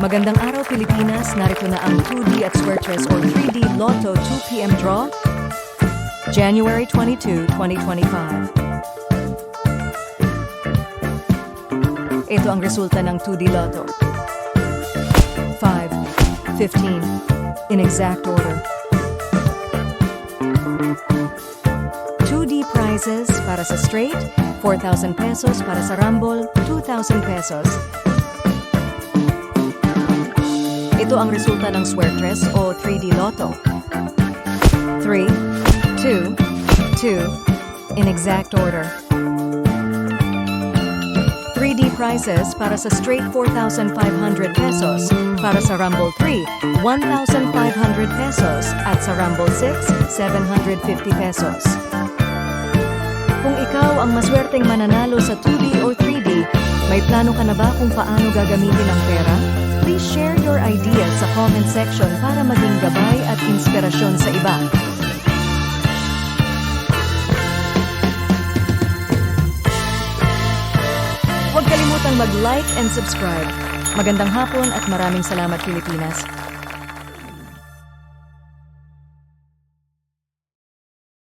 Magandang araw Pilipinas, narito na ang 2D at Square or 3D Lotto 2 PM draw, January 22, 2025. Ito ang resulta ng 2D Lotto. 5, 15, in exact order. 2D prizes para sa straight, 4,000 pesos para sa rumble, 2,000 pesos. Ito ang resulta ng Square o 3D Lotto. 3, 2, 2, in exact order. 3D prizes para sa straight 4,500 pesos, para sa Rumble 3, 1,500 pesos, at sa Rumble 6, 750 pesos. Kung ikaw ang maswerteng mananalo sa 2D o 3D, may plano ka na ba kung paano gagamitin ang pera? Please share your ideas sa comment section para maging gabay at inspirasyon sa iba. Huwag kalimutang mag-like and subscribe. Magandang hapon at maraming salamat Pilipinas.